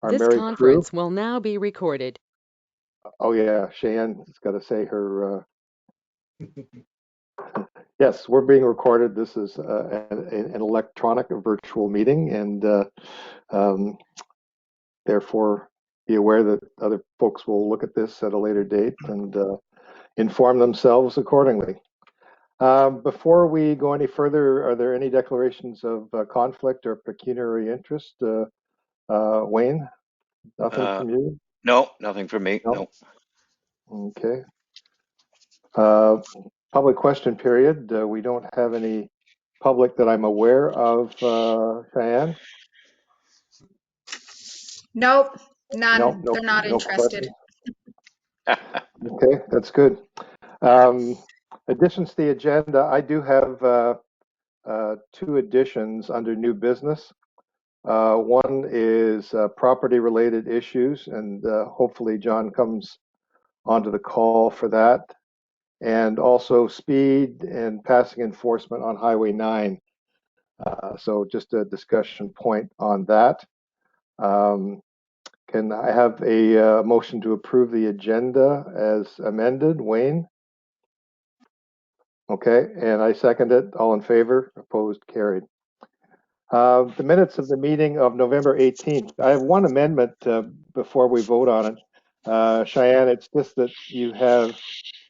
our This merry crew. conference will now be recorded. Oh yeah, Cheyenne's got to say her. Yes, we're being recorded. This is an electronic virtual meeting, and um, therefore be aware that other folks will look at this at a later date and inform themselves accordingly. Before we go any further, are there any declarations of conflict or pecuniary interest? Wayne, nothing from you? No, nothing from me. No? No. Okay. Public question period. We don't have any public that I'm aware of. Cheyenne? Nope, none. No, They're not no interested. questions. Okay, that's good. Additions to the agenda. I do have two additions under new business. One is property-related issues, and hopefully John comes onto the call for that. And also speed and passing enforcement on Highway 9. So just a discussion point on that. Can I have a motion to approve the agenda as amended? Wayne? Okay, and I second it. All in favor? Opposed? Carried. The minutes of the meeting of November 18th. I have one amendment before we vote on it. Cheyenne, it's just that you have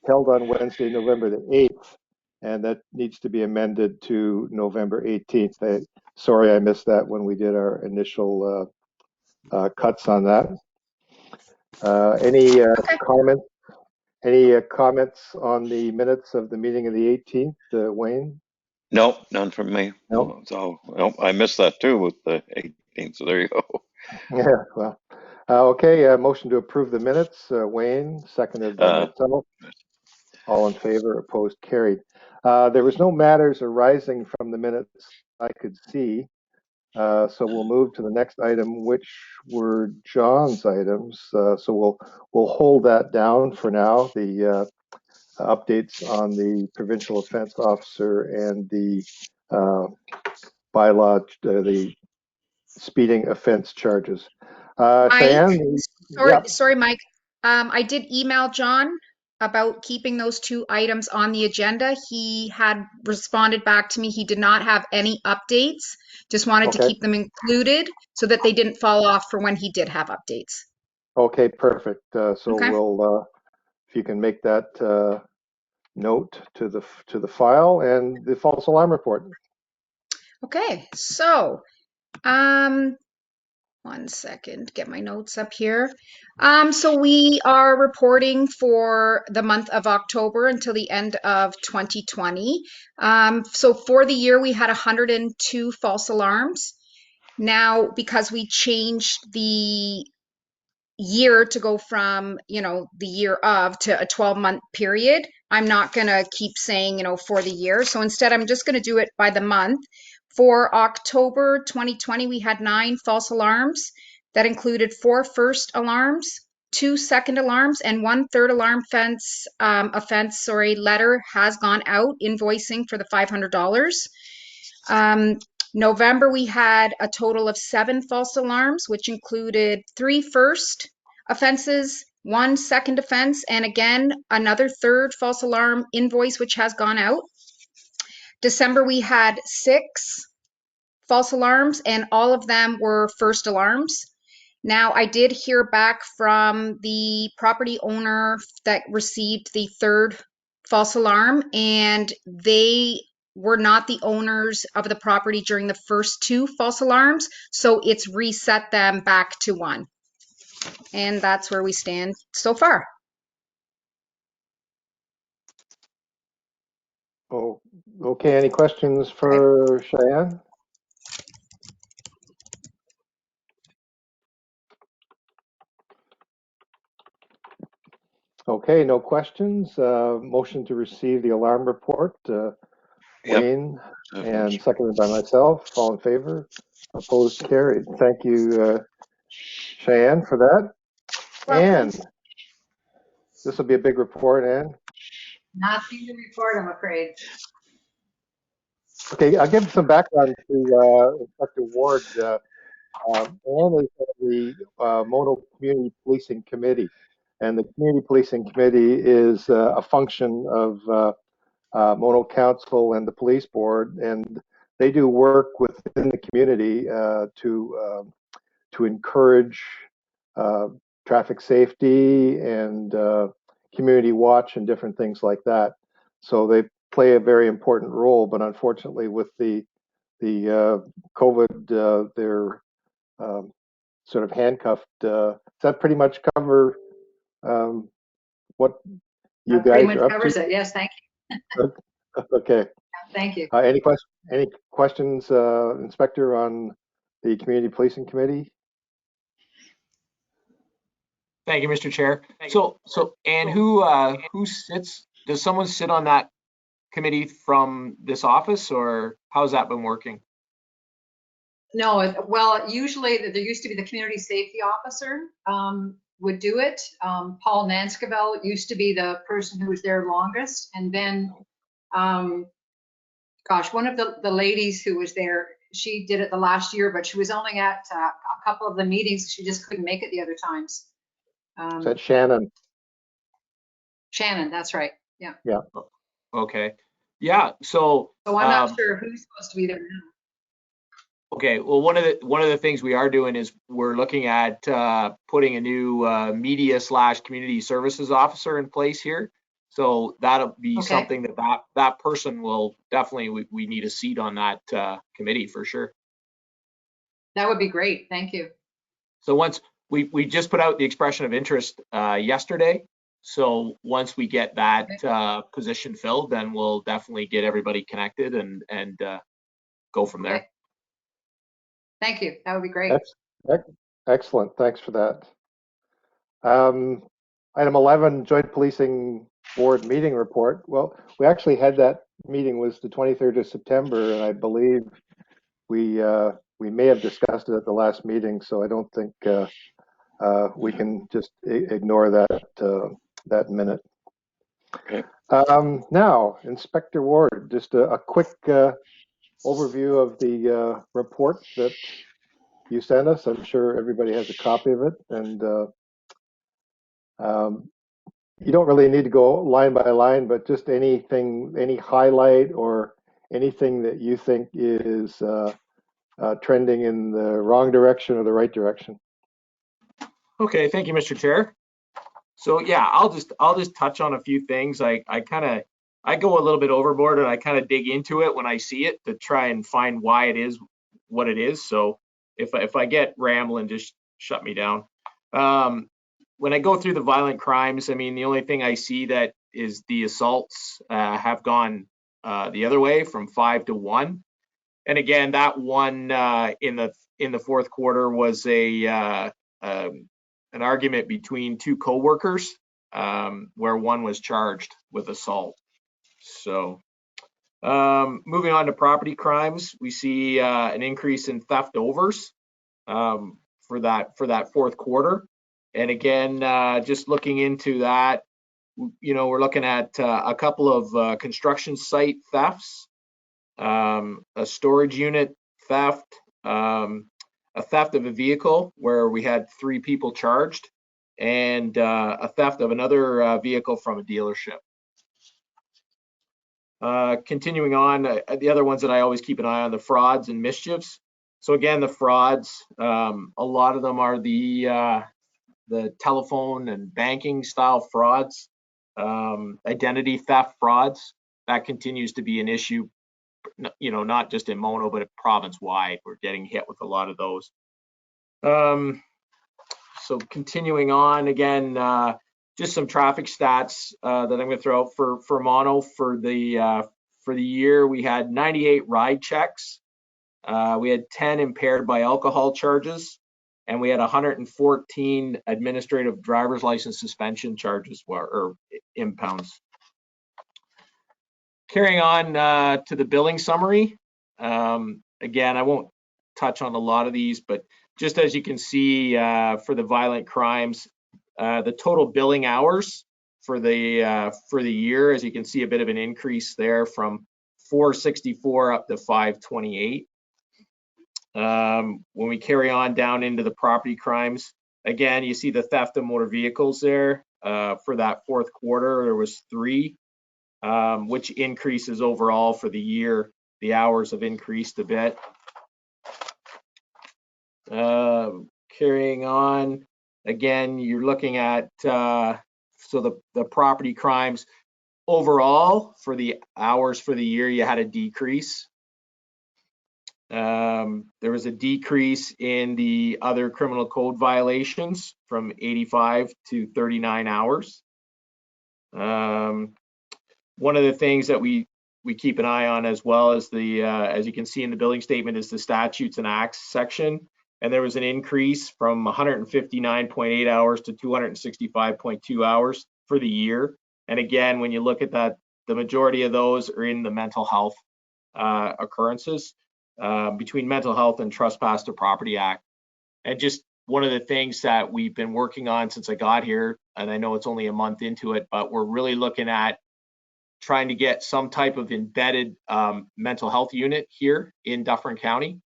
held on Wednesday, November the 8th, and that needs to be amended to November 18th. Sorry, I missed that when we did our initial cuts on that. Any Okay. comments? Any comments on the minutes of the meeting of the 18th, Wayne? No, none from me. No. So I missed that too with the 18th. So there you go. Yeah, well, okay. Motion to approve the minutes. Wayne, seconded by myself. All in favor, opposed, carried. There was no matters arising from the minutes I could see. So we'll move to the next item, which were John's items. So we'll hold that down for now. The updates on the provincial offense officer and the bylaw, the speeding offense charges. Cheyenne? Sorry, Mike. I did email John about keeping those two items on the agenda. He had responded back to me. He did not have any updates. Just wanted to Okay. keep them included so that they didn't fall off for when he did have updates. Okay, perfect. So Okay. we'll, if you can make that note to the file and the false alarm report. Okay, so one second, get my notes up here. So we are reporting for the month of October until the end of 2020. So for the year, we had 102 false alarms. Now, because we changed the year to go from, the year of to a 12-month period, I'm not going to keep saying, for the year. So instead, I'm just going to do it by the month. For October 2020, we had 9 false alarms that included 4 first alarms, 2 second alarms, and 1 third alarm offense letter has gone out invoicing for the $500. November, we had a total of 7 false alarms, which included 3 first offenses, 1 second offense, and again, another third false alarm invoice, which has gone out. December, we had 6 false alarms, and all of them were first alarms. Now, I did hear back from the property owner that received the third false alarm, and they were not the owners of the property during the first 2 false alarms, so it's reset them back to 1. And that's where we stand so far. Oh, okay. Any questions for Cheyenne? Okay, no questions. Motion to receive the alarm report. Wayne, and seconded by myself. All in favor? Opposed? Carried. Thank you, Cheyenne, for that. Welcome. And this will be a big report, Anne. Nothing to report, I'm afraid. Okay, I'll give some background to Inspector Ward. Ann is on the Mono Community Policing Committee, and the Community Policing Committee is a function of Mono Council and the Police Board, and they do work within the community to encourage traffic safety and community watch and different things like that. So they play a very important role, but unfortunately with the COVID, they're sort of handcuffed. Does that pretty much cover what you That pretty guys much are up covers to? it. Yes, thank you. Okay. Thank you. Any questions, Inspector, on the Community Policing Committee? Thank you, Mr. Chair. So, and who sits, does someone sit on that committee from this office, or how's that been working? No, well, usually there used to be the community safety officer would do it. Paul Nanskavell used to be the person who was there longest. And then, gosh, one of the ladies who was there, she did it the last year, but she was only at a couple of the meetings. She just couldn't make it the other times. Is that Shannon? Shannon, that's right. Yeah. Yeah. Okay. Yeah. So So I'm not sure who's supposed to be there now. okay. Well, one of the things we are doing is we're looking at putting a new media/community services officer in place here. So that'll be Okay. something that person will definitely, we need a seat on that committee for sure. That would be great. Thank you. So once we just put out the expression of interest yesterday. So once we get that position filled, then we'll definitely get everybody connected and go from there. Okay. Thank you. That would be great. Excellent. Thanks for that. Item 11, Joint Policing Board meeting report. Well, we actually had that meeting was the 23rd of September, and I believe we may have discussed it at the last meeting, so I don't think we can just ignore that minute. Okay. Now, Inspector Ward, just a quick overview of the report that you sent us. I'm sure everybody has a copy of it, and you don't really need to go line by line, but just anything, any highlight or anything that you think is trending in the wrong direction or the right direction. Okay, thank you, Mr. Chair. So yeah, I'll just touch on a few things. I go a little bit overboard and I kind of dig into it when I see it to try and find why it is what it is. So if I get rambling, just shut me down. When I go through the violent crimes, I mean, the only thing I see that is the assaults have gone the other way from 5 to 1. And again, that one in the fourth quarter was an argument between two co-workers where one was charged with assault. So moving on to property crimes, we see an increase in theft overs for that fourth quarter. And again, just looking into that, you know, we're looking at a couple of construction site thefts, a storage unit theft, a theft of a vehicle where we had 3 people charged, and a theft of another vehicle from a dealership. Continuing on, the other ones that I always keep an eye on, the frauds and mischiefs. So again, the frauds, a lot of them are the telephone and banking style frauds, identity theft frauds. That continues to be an issue, you know, not just in Mono, but province wide. We're getting hit with a lot of those. So continuing on, again, just some traffic stats that I'm going to throw out for Mono for the year. We had 98 ride checks. We had 10 impaired by alcohol charges, and we had 114 administrative driver's license suspension charges or impounds. Carrying on to the billing summary. Again, I won't touch on a lot of these, but just as you can see for the violent crimes, the total billing hours for the year, as you can see, a bit of an increase there from 464 up to 528. When we carry on down into the property crimes, again, you see the theft of motor vehicles there. For that fourth quarter, there was 3, which increases overall for the year. The hours have increased a bit. Carrying on, again, you're looking at, so the property crimes overall for the hours for the year, you had a decrease. There was a decrease in the other criminal code violations from 85 to 39 hours. One of the things that we keep an eye on as well as the, as you can see in the billing statement, is the statutes and acts section. And there was an increase from 159.8 hours to 265.2 hours for the year. And again, when you look at that, the majority of those are in the mental health occurrences, between mental health and trespass to property act. And just one of the things that we've been working on since I got here, and I know it's only a month into it, but we're really looking at trying to get some type of embedded mental health unit here in Dufferin County.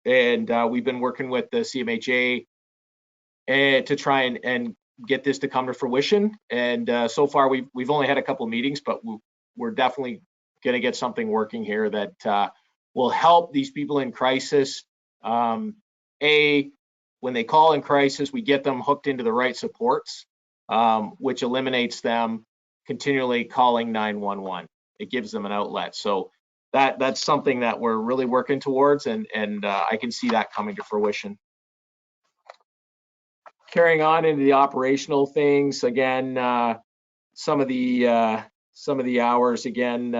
And we've been working with the CMHA to try and get this to come to fruition. And so far, we've only had a couple of meetings, but we're definitely going to get something working here that will help these people in crisis. When they call in crisis, we get them hooked into the right supports, which eliminates them continually calling 911. It gives them an outlet. So that's something that we're really working towards, and I can see that coming to fruition. Carrying on into the operational things, again, some of the hours, again,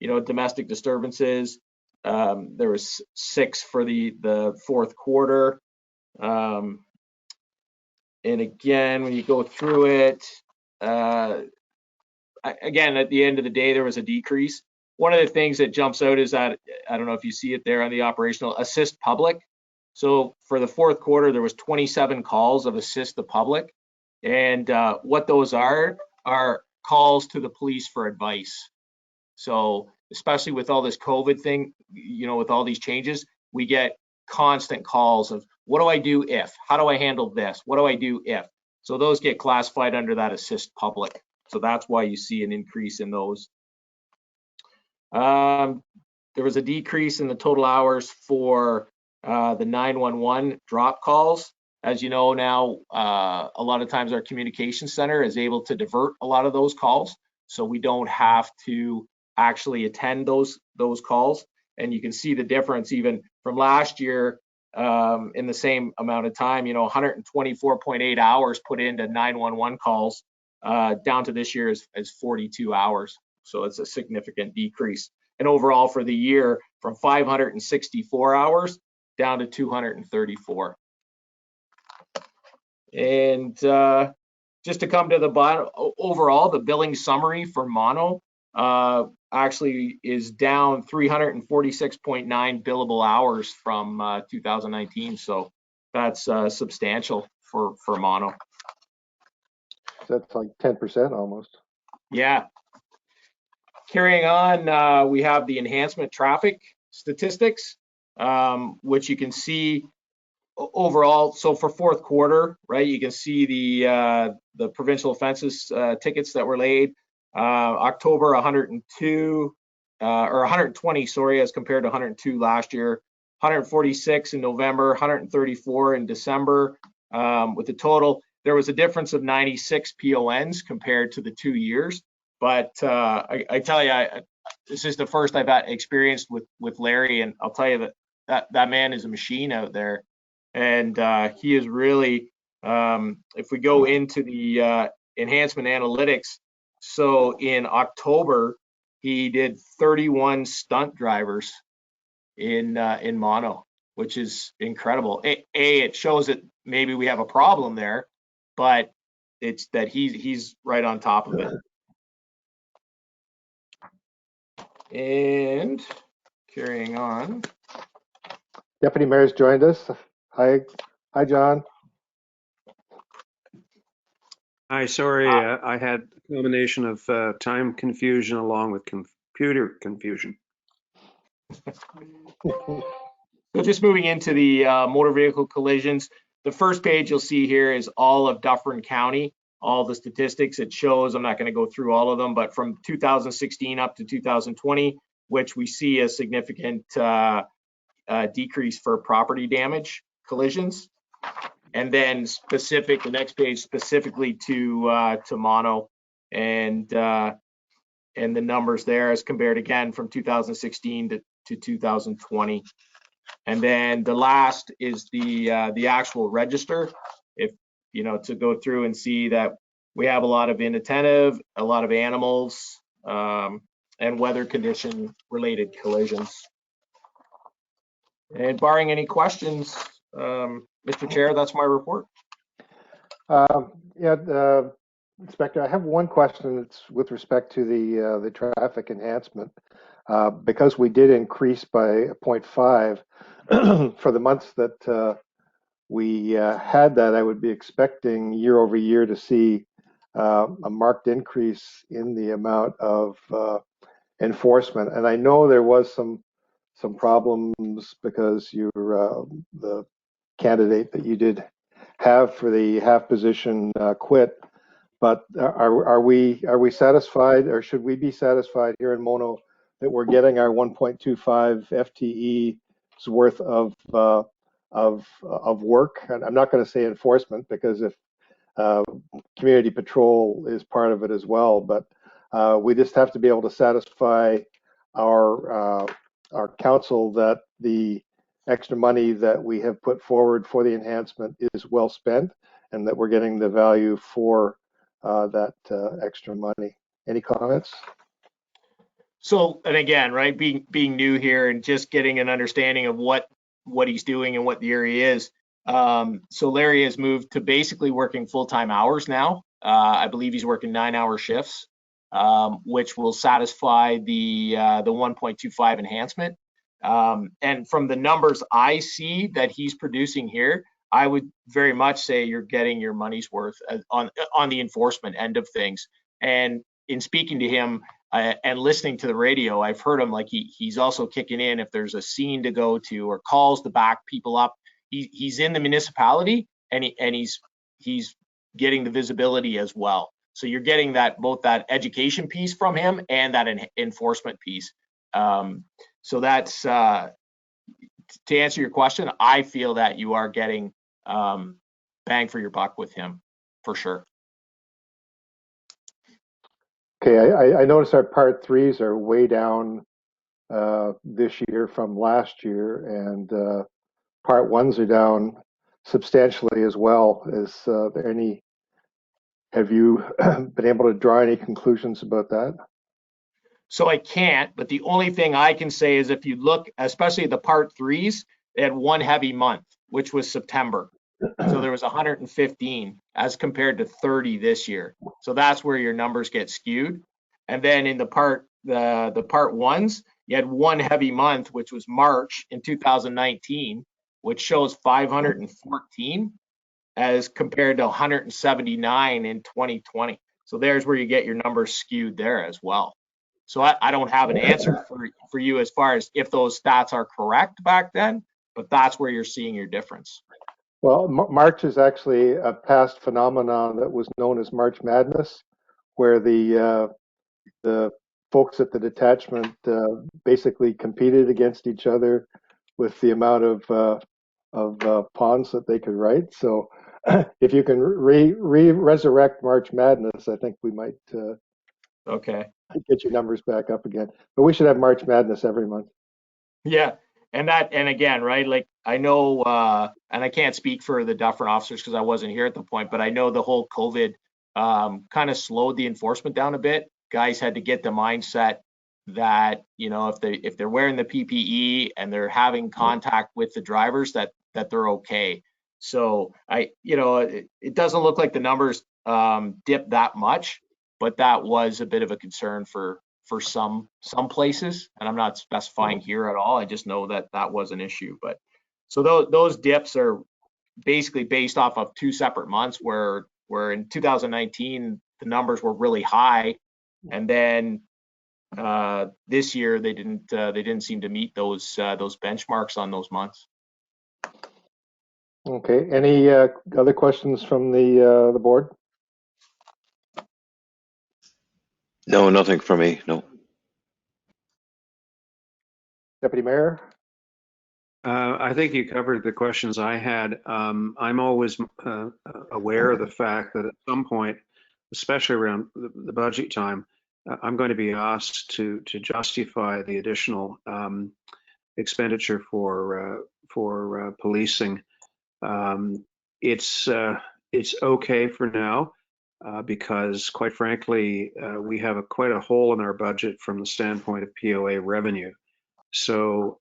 domestic disturbances. There was 6 for the fourth quarter. And again, when you go through it, again, at the end of the day, there was a decrease. One of the things that jumps out is that, I don't know if you see it there on the operational, assist public. So for the fourth quarter, there was 27 calls of assist the public. And what those are calls to the police for advice. So especially with all this COVID thing, with all these changes, we get constant calls of, what do I do if? How do I handle this? What do I do if? So those get classified under that assist public. So that's why you see an increase in those. There was a decrease in the total hours for the 911 drop calls. As you know now, a lot of times our communication center is able to divert a lot of those calls. So we don't have to actually attend those calls. And you can see the difference even from last year in the same amount of time, 124.8 hours put into 911 calls down to this year is 42 hours. So it's a significant decrease. And overall for the year, from 564 hours down to 234. And just to come to the bottom, overall, the billing summary for mono actually is down 346.9 billable hours from 2019. So that's substantial for mono. That's like 10% almost. Yeah. Carrying on, we have the enhancement traffic statistics, which you can see overall. So for fourth quarter, right, you can see the provincial offenses tickets that were laid. October 102 or 120, sorry, as compared to 102 last year. 146 in November, 134 in December. With the total, there was a difference of 96 PONs compared to the 2 years. But I tell you, this is the first I've had experienced with Larry, and I'll tell you that man is a machine out there, and he is really. If we go into the enhancement analytics, so in October he did 31 stunt drivers in mono, which is incredible. It shows that maybe we have a problem there, but it's that he's right on top of it. And carrying on. Deputy Mayor's joined us. Hi, John. Hi, sorry, I had a combination of time confusion along with computer confusion. So just moving into the motor vehicle collisions, the first page you'll see here is all of Dufferin County, all the statistics it shows. I'm not going to go through all of them, but from 2016 up to 2020, which we see a significant decrease for property damage collisions. And then the next page specifically to mono and the numbers there as compared again from 2016 to 2020. And then the last is the actual register. If to go through and see that we have a lot of inattentive, a lot of animals, and weather condition related collisions. And barring any questions, Mr. Chair, that's my report. Inspector, I have one question. It's with respect to the traffic enhancement. Because we did increase by 0.5 for the months that we had that, I would be expecting year over year to see a marked increase in the amount of enforcement. And I know there was some problems because the candidate that you did have for the half position quit. But are we satisfied, or should we be satisfied here in Mono that we're getting our 1.25 FTE's worth of work? And I'm not going to say enforcement, because if community patrol is part of it as well, but we just have to be able to satisfy our council that the extra money that we have put forward for the enhancement is well spent, and that we're getting the value for that extra money. Any comments? So, and again, right, being new here and just getting an understanding of what he's doing and what the area is. So Larry has moved to basically working full-time hours now. I believe he's working 9-hour shifts, which will satisfy the 1.25 enhancement. And from the numbers I see that he's producing here, I would very much say you're getting your money's worth on the enforcement end of things. And in speaking to him and listening to the radio, I've heard him like he's also kicking in if there's a scene to go to or calls to back people up. He's in the municipality and he's getting the visibility as well. So you're getting that, both that education piece from him and that enforcement piece. So that's to answer your question. I feel that you are getting bang for your buck with him for sure. Okay, I noticed our part threes are way down this year from last year, and part ones are down substantially as well. Is there any? Have you been able to draw any conclusions about that? So I can't, but the only thing I can say is if you look, especially the part threes, they had one heavy month, which was September. So there was 115 as compared to 30 this year. So that's where your numbers get skewed. And then in the part ones, you had one heavy month, which was March in 2019, which shows 514 as compared to 179 in 2020. So there's where you get your numbers skewed there as well. So I don't have an answer for you as far as if those stats are correct back then, but that's where you're seeing your difference. Well, March is actually a past phenomenon that was known as March Madness, where the folks at the detachment basically competed against each other with the amount of ponds that they could write. So if you can resurrect March Madness, I think we might okay, get your numbers back up again. But we should have March Madness every month. Yeah. And again, right, like I know, and I can't speak for the Dufferin officers because I wasn't here at the point, but I know the whole COVID kind of slowed the enforcement down a bit. Guys had to get the mindset that, if they're wearing the PPE and they're having contact with the drivers, that they're okay. So it doesn't look like the numbers dipped that much, but that was a bit of a concern for some places, and I'm not specifying here at all. I just know that was an issue. But so those dips are basically based off of two separate months, where in 2019 the numbers were really high, and then this year they didn't seem to meet those benchmarks on those months. Okay, any other questions from the board? No, nothing from me. No. Deputy Mayor? I think you covered the questions I had. I'm always aware of the fact that at some point, especially around the budget time, I'm going to be asked to justify the additional expenditure for policing. It's okay for now because, quite frankly, we have quite a hole in our budget from the standpoint of POA revenue. So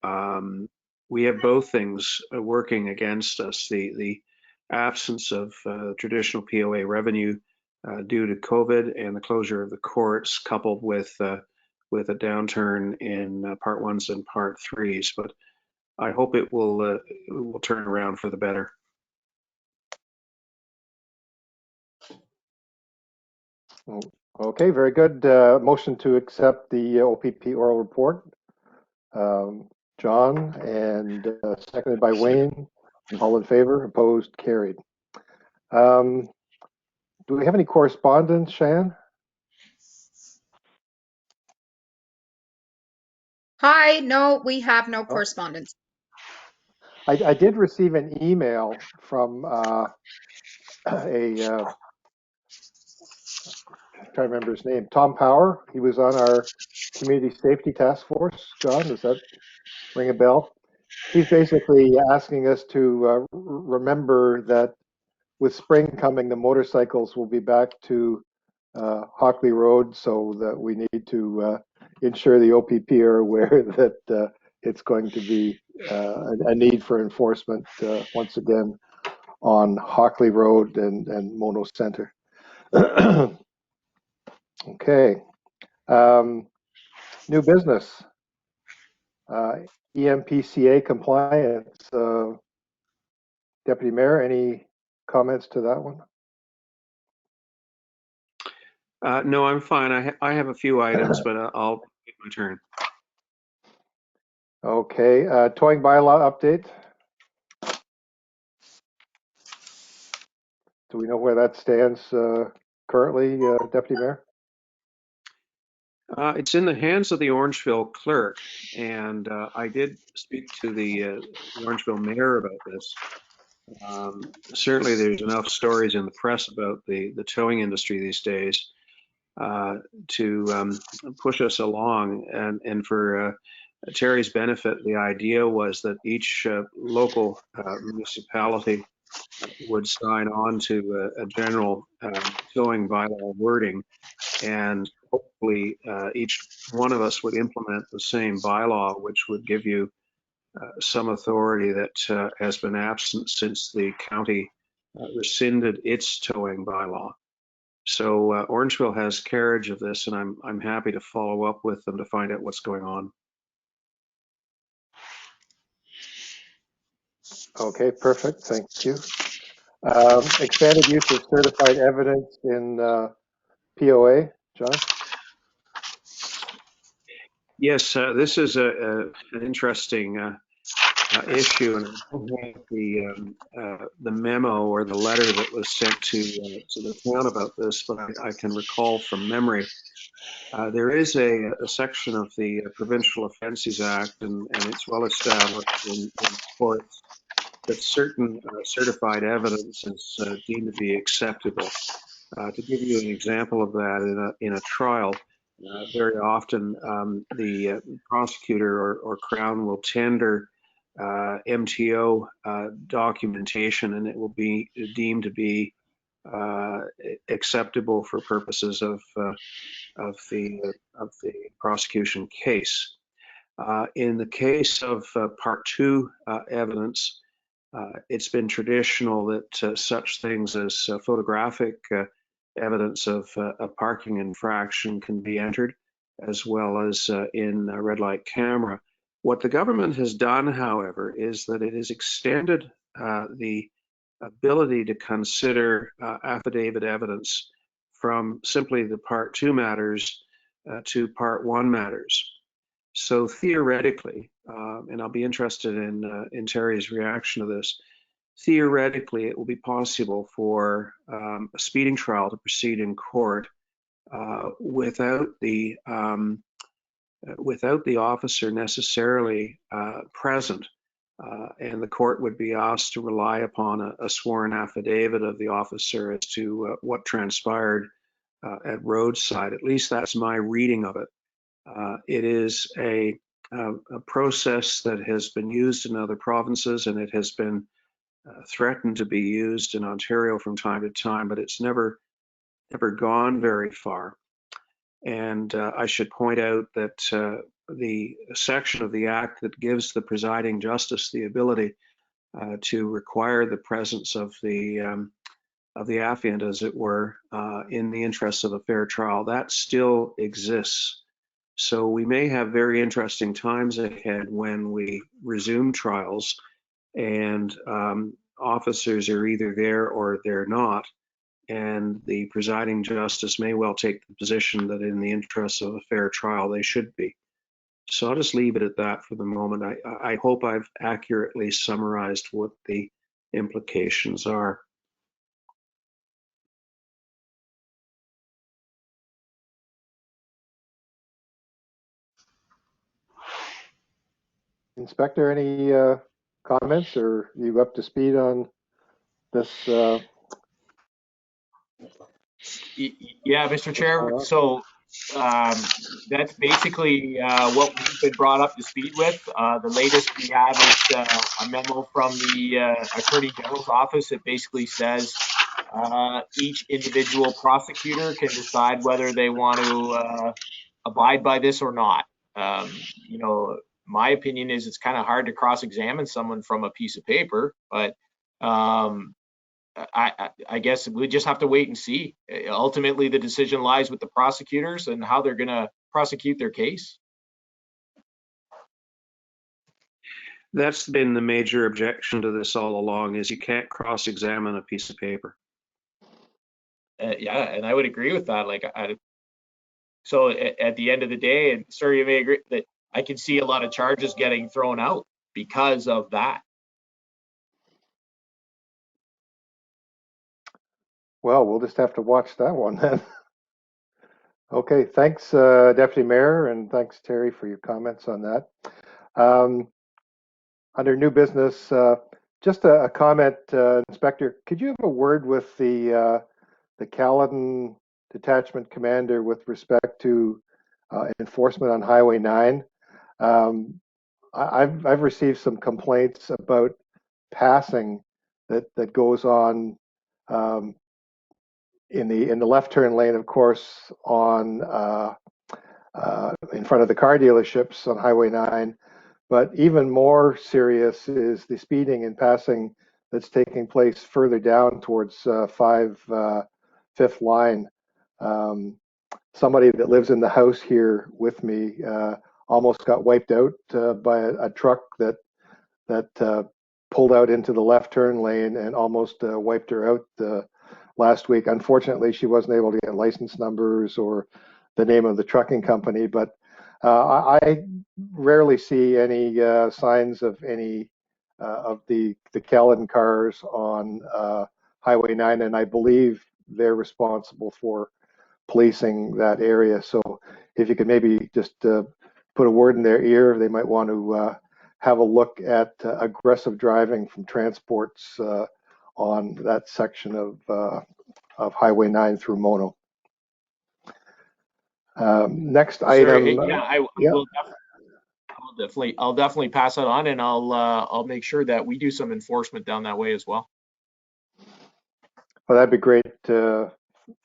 we have both things working against us. The absence of traditional POA revenue due to COVID and the closure of the courts, coupled with a downturn in Part 1s and Part 3s. But I hope it will turn around for the better. Okay, very good. Motion to accept the OPP oral report. John, and seconded by Wayne. All in favor? Opposed? Carried. Do we have any correspondence, Shan? Hi, no, we have no correspondence. I did receive an email from I'm trying to remember his name, Tom Power. He was on our community safety task force. John, does that ring a bell? He's basically asking us to remember that with spring coming, the motorcycles will be back to Hockley Road, so that we need to ensure the OPP are aware that it's going to be a need for enforcement once again on Hockley Road and Mono Center. Okay. New business. EMPCA compliance. Deputy Mayor, any comments to that one? No, I'm fine. I have a few items, but I'll take my turn. Okay. Towing bylaw update. Do we know where that stands currently, Deputy Mayor? It's in the hands of the Orangeville clerk, and I did speak to the Orangeville mayor about this. Certainly, there's enough stories in the press about the towing industry these days to push us along. And for Terry's benefit, the idea was that each local municipality would sign on to a general towing bylaw wording, and hopefully each one of us would implement the same bylaw, which would give you some authority that has been absent since the county rescinded its towing bylaw. So Orangeville has carriage of this, and I'm happy to follow up with them to find out what's going on. Okay, perfect. Thank you. Expanded use of certified evidence in POA, John? Yes, this is an interesting issue, and I don't have the memo or the letter that was sent to the town about this, but I can recall from memory. There is a section of the Provincial Offences Act, and it's well established in courts that certain certified evidence is deemed to be acceptable. To give you an example of that, in a trial, very often the prosecutor or Crown will tender MTO documentation, and it will be deemed to be acceptable for purposes of the prosecution case. In the case of Part 2 evidence, it's been traditional that such things as photographic evidence of a parking infraction can be entered, as well as in a red light camera. What the government has done, however, is that it has extended the ability to consider affidavit evidence from simply the Part 2 matters to Part 1 matters. So theoretically, and I'll be interested in Terry's reaction to this, theoretically it will be possible for a speeding trial to proceed in court without the officer necessarily present, and the court would be asked to rely upon a sworn affidavit of the officer as to what transpired at roadside. At least that's my reading of it. It is a process that has been used in other provinces, and it has been threatened to be used in Ontario from time to time, but it's never gone very far. And I should point out that the section of the Act that gives the presiding justice the ability to require the presence of the affiant, as it were, in the interests of a fair trial, that still exists. So we may have very interesting times ahead when we resume trials and officers are either there or they're not. And the presiding justice may well take the position that in the interests of a fair trial, they should be. So I'll just leave it at that for the moment. I hope I've accurately summarized what the implications are. Inspector, any comments, or you up to speed on this? Yeah, Mr. Chair. So that's basically what we've been brought up to speed with. The latest we have is a memo from the Attorney General's office that basically says each individual prosecutor can decide whether they want to abide by this or not. You know, my opinion is it's kind of hard to cross-examine someone from a piece of paper, but I guess we just have to wait and see. Ultimately, the decision lies with the prosecutors and how they're going to prosecute their case. That's been the major objection to this all along, is you can't cross-examine a piece of paper. Yeah, and I would agree with that. Like, so at the end of the day, and sir, you may agree that I can see a lot of charges getting thrown out because of that. Well, we'll just have to watch that one then. Okay, thanks, Deputy Mayor, and thanks, Terry, for your comments on that. Under new business, just a comment, Inspector, could you have a word with the Caledon Detachment Commander with respect to enforcement on Highway 9? I've received some complaints about passing that goes on in the left turn lane, of course, on in front of the car dealerships on Highway 9. But even more serious is the speeding and passing that's taking place further down towards 5th line. Somebody that lives in the house here with me almost got wiped out by a truck that pulled out into the left turn lane and almost wiped her out last week. Unfortunately, she wasn't able to get license numbers or the name of the trucking company, but I rarely see any signs of any of the Caledon cars on Highway 9, and I believe they're responsible for policing that area. So if you could maybe just put a word in their ear, they might want to have a look at aggressive driving from transports on that section of Highway 9 through Mono. Next item. I'll definitely pass that on, and I'll make sure that we do some enforcement down that way as well. Well, that'd be great.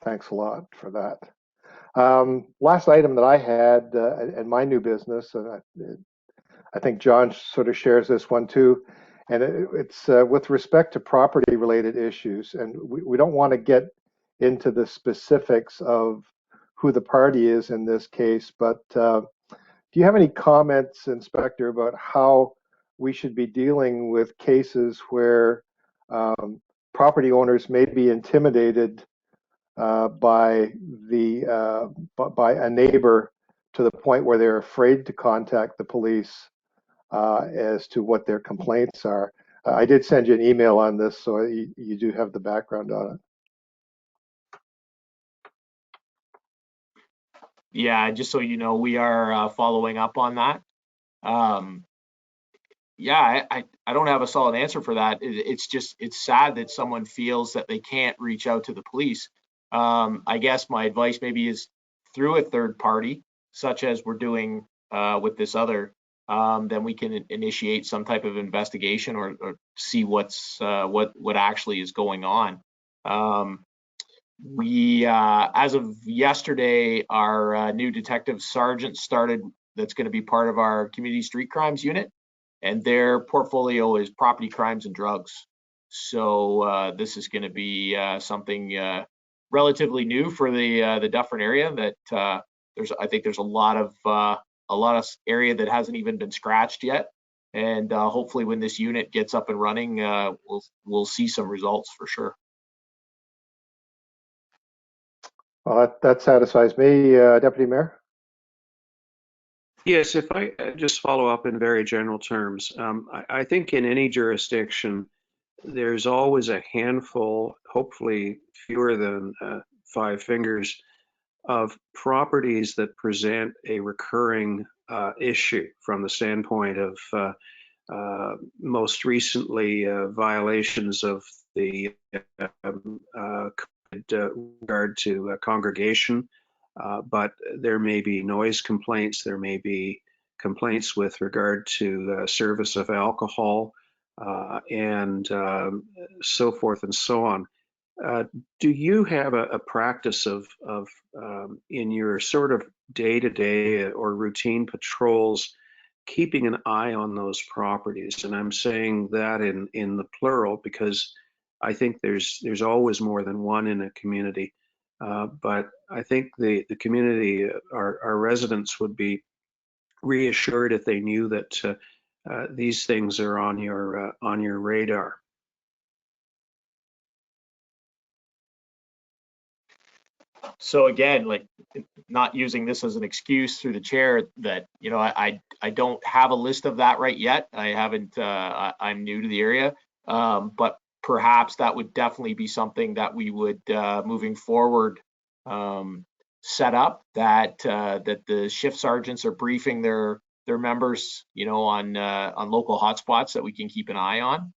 Thanks a lot for that. Last item that I had in my new business, and I think John sort of shares this one too, and it's with respect to property related issues. And we don't want to get into the specifics of who the party is in this case, but do you have any comments, Inspector, about how we should be dealing with cases where property owners may be intimidated by a neighbor to the point where they're afraid to contact the police as to what their complaints are? I did send you an email on this, so you do have the background on it. Yeah, just so you know, we are following up on that. Yeah, I don't have a solid answer for that. It's sad that someone feels that they can't reach out to the police. I guess my advice maybe is through a third party, such as we're doing with this other, then we can initiate some type of investigation or see what actually is going on. We, as of yesterday, our new detective sergeant started. That's going to be part of our community street crimes unit, and their portfolio is property crimes and drugs. So this is going to be something relatively new for the Dufferin area. That I think there's a lot of area that hasn't even been scratched yet, and hopefully when this unit gets up and running, we'll see some results for sure. Well, that satisfies me, Deputy Mayor. Yes, if I just follow up in very general terms, I think in any jurisdiction, there's always a handful, hopefully fewer than 5 fingers, of properties that present a recurring issue from the standpoint of most recently violations of the regard to congregation, but there may be noise complaints, there may be complaints with regard to service of alcohol, and so forth and so on. Do you have a practice of in your sort of day-to-day or routine patrols, keeping an eye on those properties? And I'm saying that in the plural because I think there's always more than one in a community. But I think the community, our residents, would be reassured if they knew that these things are on your radar. So again, like, not using this as an excuse through the chair that, you know, I don't have a list of that right yet. I haven't, I'm new to the area, but perhaps that would definitely be something that we would, moving forward, set up, that that the shift sergeants are briefing their members, you know, on local hotspots that we can keep an eye on.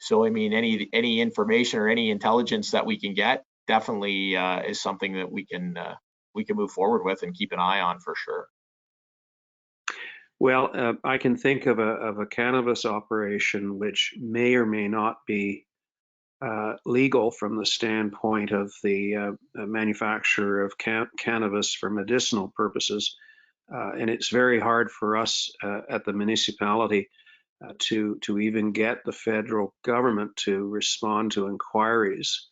So I mean, any information or any intelligence that we can get definitely is something that we can move forward with and keep an eye on for sure. Well, I can think of a cannabis operation which may or may not be legal from the standpoint of the manufacture of cannabis for medicinal purposes, and it's very hard for us at the municipality to even get the federal government to respond to inquiries.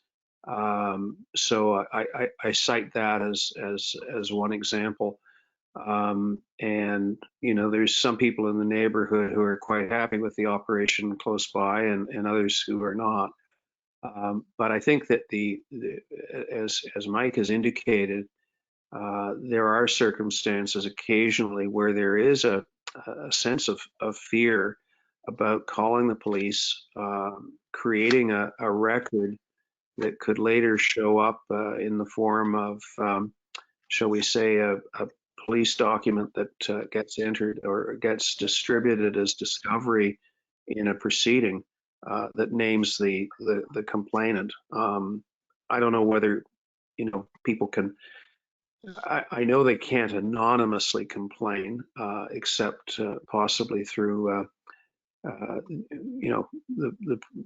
So I cite that as one example. And you know, there's some people in the neighborhood who are quite happy with the operation close by, and others who are not. But I think that as Mike has indicated, there are circumstances occasionally where there is a sense of fear about calling the police, creating a record that could later show up in the form of, shall we say, a police document that gets entered or gets distributed as discovery in a proceeding that names the complainant. I don't know whether, you know, people can, I know they can't anonymously complain except possibly through you know,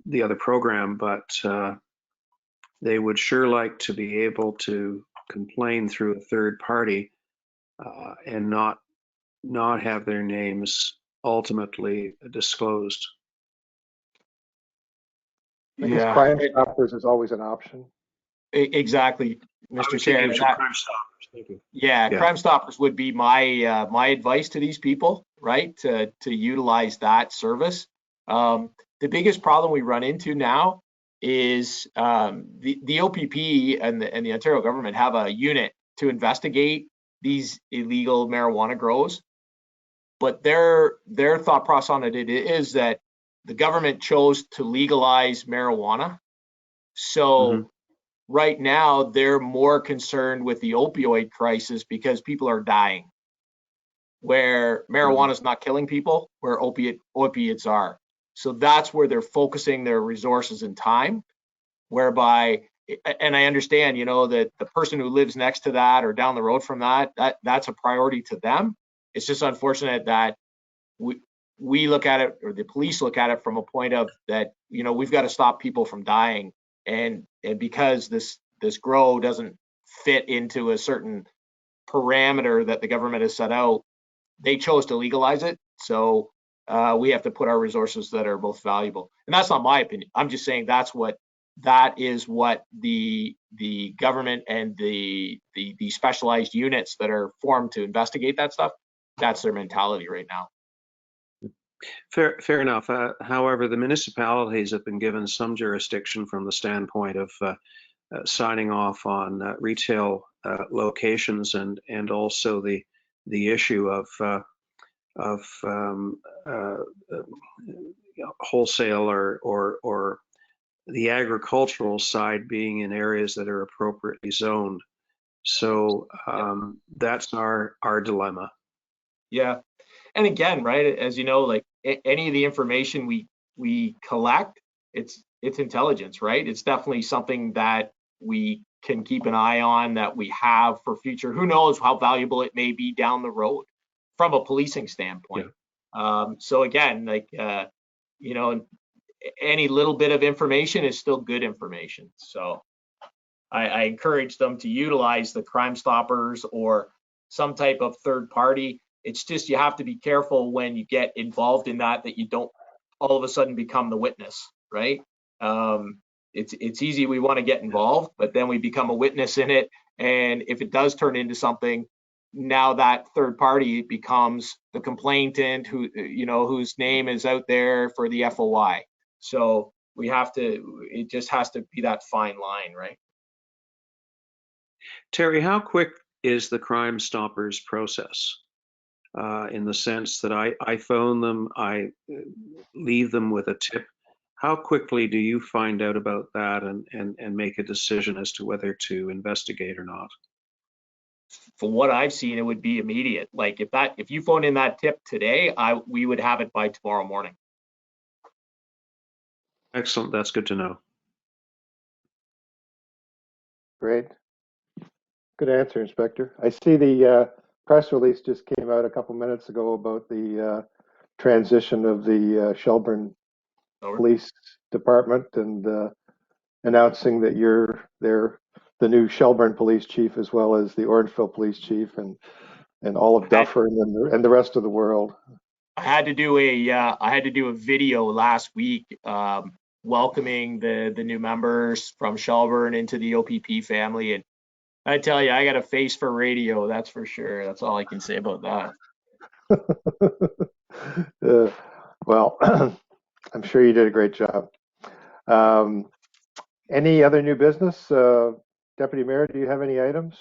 the other program, but they would sure like to be able to complain through a third party and not have their names ultimately disclosed. I guess Crime Stoppers is always an option. Exactly, Mr. Chair. Crime Stoppers. Thank you. Yeah, Crime Stoppers would be my my advice to these people, right? To utilize that service. The biggest problem we run into now is the OPP and the Ontario government have a unit to investigate these illegal marijuana grows, but their thought process on it is that the government chose to legalize marijuana. So right now they're more concerned with the opioid crisis because people are dying, where marijuana is not killing people, where opiates are. So that's where they're focusing their resources and time, whereby, and I understand, you know, that the person who lives next to that or down the road from that's a priority to them. It's just unfortunate that we look at it, or the police look at it from a point of that, you know, we've got to stop people from dying. And because this grow doesn't fit into a certain parameter that the government has set out, they chose to legalize it. So we have to put our resources that are most valuable. And that's not my opinion. I'm just saying that is what the government and the specialized units that are formed to investigate that stuff, that's their mentality right now. Fair enough. However, the municipalities have been given some jurisdiction from the standpoint of signing off on retail locations, and also the issue of wholesale or the agricultural side being in areas that are appropriately zoned. So that's our dilemma. Yeah. And again, right, as you know, like any of the information we collect, it's intelligence, right? It's definitely something that we can keep an eye on, that we have for future. Who knows how valuable it may be down the road from a policing standpoint. Yeah. So again, like, you know, any little bit of information is still good information. So I encourage them to utilize the Crime Stoppers or some type of third party. It's just, you have to be careful when you get involved in that you don't all of a sudden become the witness, right? It's easy, we want to get involved, but then we become a witness in it. And if it does turn into something, now that third party becomes the complainant who, you know, whose name is out there for the FOI. So we have to, it just has to be that fine line, right? Terry, how quick is the Crime Stoppers process? In the sense that I phone them, I leave them with a tip. How quickly do you find out about that and make a decision as to whether to investigate or not? From what I've seen, it would be immediate. Like if you phone in that tip today, we would have it by tomorrow morning. Excellent. That's good to know. Great. Good answer, Inspector. I see the press release just came out a couple minutes ago about the transition of the Shelburne Police Department, and announcing that you're the new Shelburne Police Chief, as well as the Orangeville Police Chief, and all of Dufferin and the rest of the world. I had to do a video last week welcoming the new members from Shelburne into the OPP family, and I tell you, I got a face for radio, that's for sure. That's all I can say about that. Well, I'm sure you did a great job. Any other new business? Deputy Mayor, do you have any items?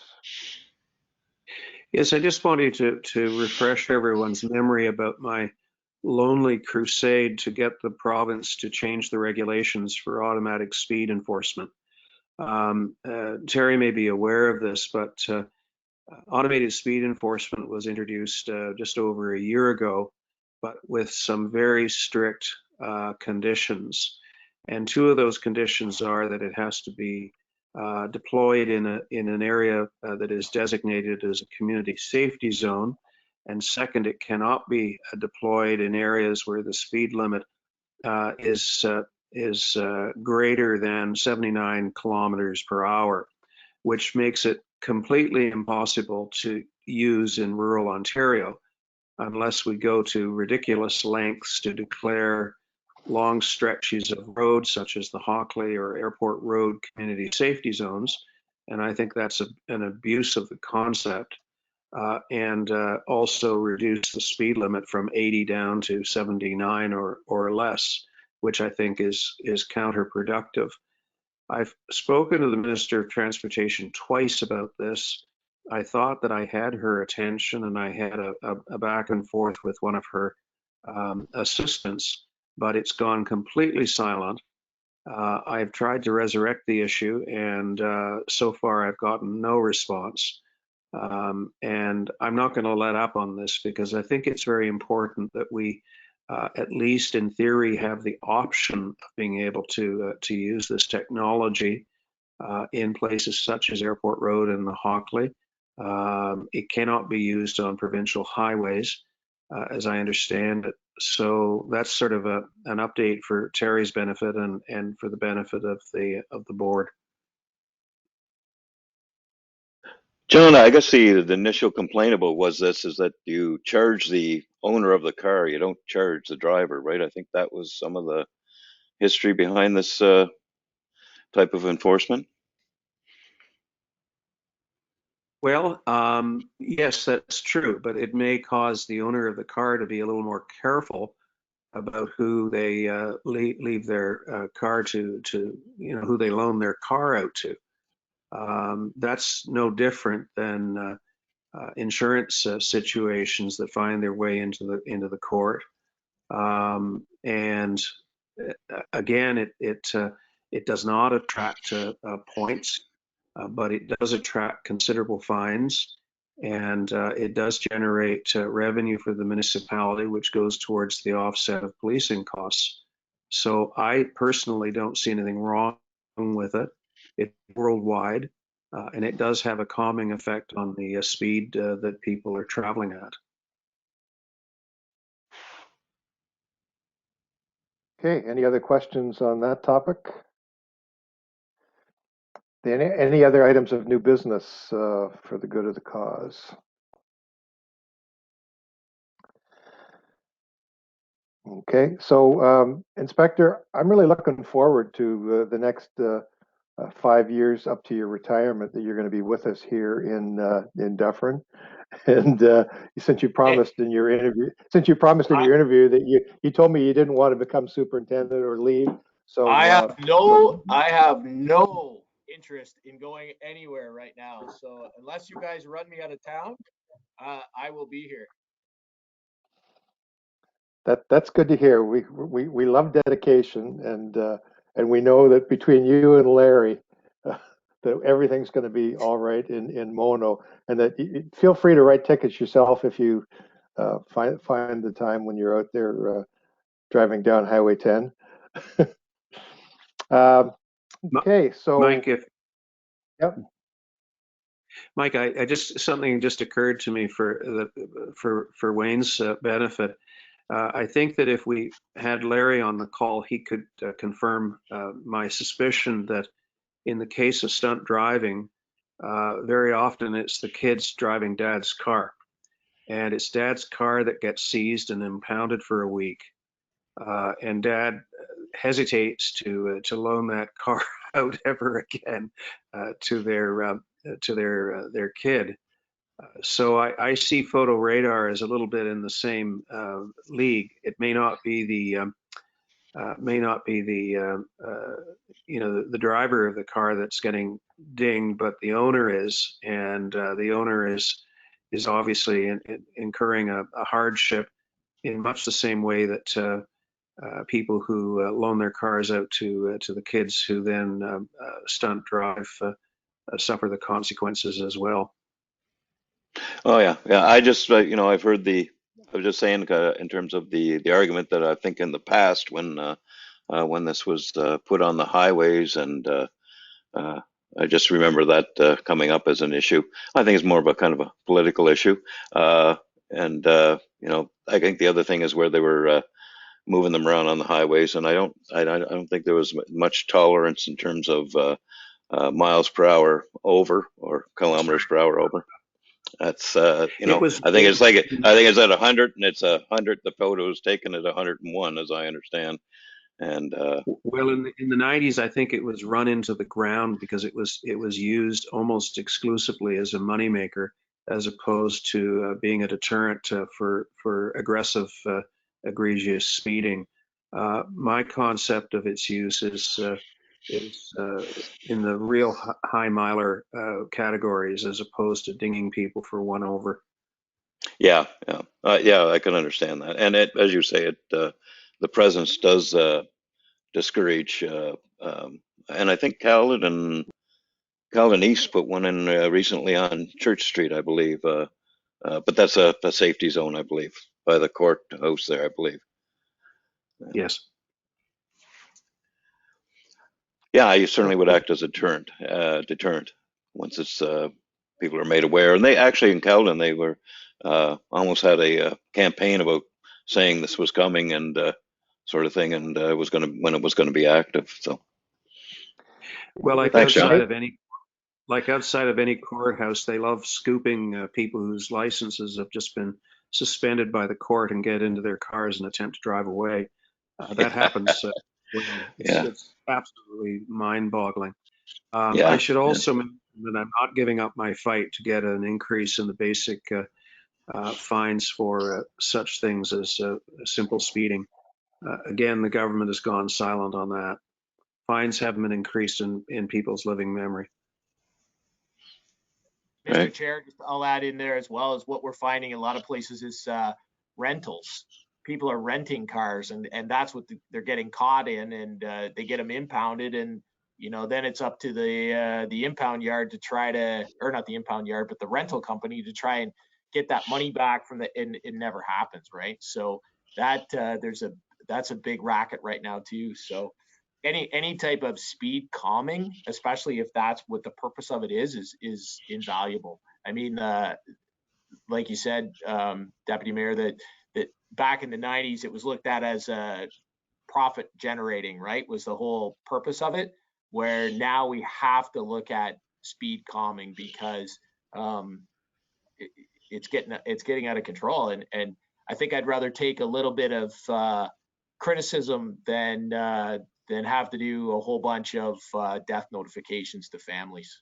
Yes, I just wanted to refresh everyone's memory about my lonely crusade to get the province to change the regulations for automatic speed enforcement. Terry may be aware of this, but automated speed enforcement was introduced just over a year ago, but with some very strict conditions. And two of those conditions are that it has to be deployed in an area that is designated as a community safety zone. And second, it cannot be deployed in areas where the speed limit is greater than 79 kilometers per hour, which makes it completely impossible to use in rural Ontario unless we go to ridiculous lengths to declare long stretches of road, such as the Hockley or Airport Road community safety zones. And I think that's an abuse of the concept, and also reduce the speed limit from 80 down to 79 or less, which I think is counterproductive. I've spoken to the Minister of Transportation twice about this. I thought that I had her attention, and I had a back and forth with one of her assistants. but it's gone completely silent. I've tried to resurrect the issue, and so far I've gotten no response. And I'm not going to let up on this, because I think it's very important that we, at least in theory, have the option of being able to use this technology in places such as Airport Road and the Hockley. It cannot be used on provincial highways, as I understand it. So that's sort of an update for Terry's benefit and for the benefit of the board. John, I guess the initial complaint about was this is that you charge the owner of the car, you don't charge the driver, right? I think that was some of the history behind this type of enforcement. Well, yes, that's true, but it may cause the owner of the car to be a little more careful about who they leave their car to, who they loan their car out to. That's no different than insurance situations that find their way into the court. And again, it does not attract points. But it does attract considerable fines, and it does generate revenue for the municipality, which goes towards the offset of policing costs. So I personally don't see anything wrong with it. It's worldwide, and it does have a calming effect on the speed that people are traveling at. Okay, any other questions on that topic? Any other items of new business for the good of the cause? Okay, so Inspector, I'm really looking forward to the next 5 years up to your retirement that you're going to be with us here in Dufferin. And since you promised in your interview, that you told me you didn't want to become superintendent or leave. So I have no interest in going anywhere right now. So unless you guys run me out of town, I will be here. That's good to hear. We love dedication, and we know that between you and Larry, that everything's going to be all right in Mono, and that feel free to write tickets yourself if you find the time when you're out there driving down Highway 10. Okay, so Mike, yep. Mike, I just something just occurred to me for Wayne's benefit. I think that if we had Larry on the call, he could confirm my suspicion that in the case of stunt driving, very often it's the kids driving dad's car, and it's dad's car that gets seized and impounded for a week, and dad hesitates to loan that car out ever again to their kid. So I see photo radar as a little bit in the same league. It may not be the the driver of the car that's getting dinged, but the owner is, and the owner is obviously incurring a hardship in much the same way that people who loan their cars out to the kids who then stunt drive suffer the consequences as well. Oh yeah. I just I've heard I was just saying in terms of the argument that I think in the past when this was put on the highways, and I just remember that coming up as an issue. I think it's more of a kind of a political issue, and I think the other thing is where they were moving them around on the highways, and I don't think there was much tolerance in terms of miles per hour over or kilometers per hour over. That's I think it's at 100, and it's 100. The photo was taken at 101, as I understand. And well, in the 90s, I think it was run into the ground because it was used almost exclusively as a moneymaker, as opposed to being a deterrent for aggressive, egregious speeding. My concept of its use is in the real high miler categories, as opposed to dinging people for one over. Yeah, I can understand that. And as you say, the the presence does discourage. And I think Calvin East put one in recently on Church Street, I believe. But that's a safety zone, I believe, by the courthouse there, I believe. Yes. Yeah, you certainly would act as a deterrent once it's people are made aware. And they actually in Caledon they were almost had a campaign about saying this was coming and sort of thing, and it was going to when it was going to be active. So, Well, like Thanks, John. outside of any courthouse, they love scooping people whose licenses have just been suspended by the court and get into their cars and attempt to drive away. That happens. It's absolutely mind-boggling. I should also mention that I'm not giving up my fight to get an increase in the basic fines for such things as simple speeding. Again, the government has gone silent on that. Fines haven't been increased in people's living memory. Mr. Right. Chair, just I'll add in there as well as what we're finding in a lot of places is rentals. People are renting cars and that's what they're getting caught in, and they get them impounded, and then it's up to the impound yard to try to, or not the impound yard, but the rental company to try and get that money back from and it never happens, right? So that that's a big racket right now too. So any type of speed calming, especially if that's what the purpose of it is invaluable. I mean, like you said, Deputy Mayor, that back in the 90s, it was looked at as profit generating, right? Was the whole purpose of it, where now we have to look at speed calming because it's getting out of control. And I think I'd rather take a little bit of criticism than have to do a whole bunch of death notifications to families.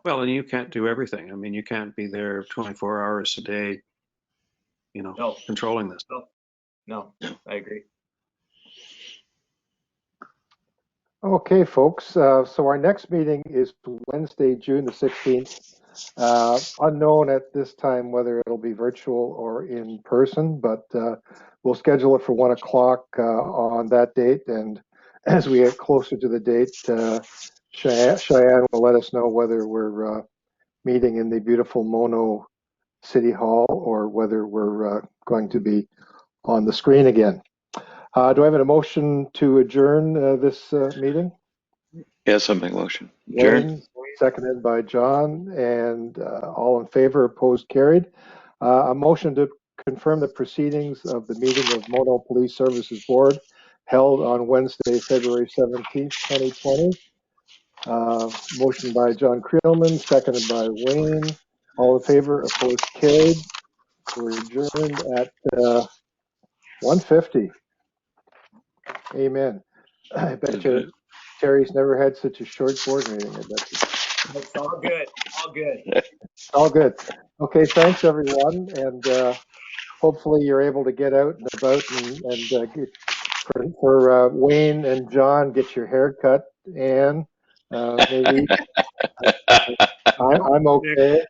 Well, and you can't do everything. I mean, you can't be there 24 hours a day, No. controlling this. No, I agree. Okay, folks. So our next meeting is Wednesday, June the 16th. Unknown at this time whether it'll be virtual or in person, but we'll schedule it for 1 o'clock on that date. And as we get closer to the date, Cheyenne will let us know whether we're meeting in the beautiful Mono City Hall or whether we're going to be on the screen again. Do I have a motion to adjourn this meeting? Yes, I make a motion. Adjourn. Wayne, seconded by John, and all in favor, opposed, carried. A motion to confirm the proceedings of the meeting of Mono Police Services Board held on Wednesday, February 17th, 2020. Motion by John Creelman, seconded by Wayne. All in favor, opposed, carried. We're adjourned at 1:50. Amen. I bet you Terry's never had such a short board meeting. I bet you. It's all good. All good. All good. Okay, thanks everyone, and hopefully you're able to get out and about and get, for Wayne and John, get your hair cut. And maybe I'm okay.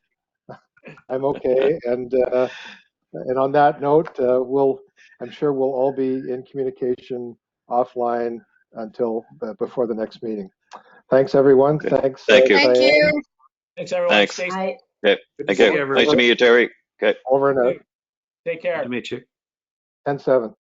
I'm okay, and on that note, I'm sure we'll all be in communication offline until before the next meeting. Thanks, everyone. Good. Thanks. Thank you. Thank you. Thanks, everyone. Thanks. Stay safe. I, Okay. Good Thank see you. everyone. Nice to meet you, Terry. Okay. Over and out. Take care. Good to meet you. 10-7.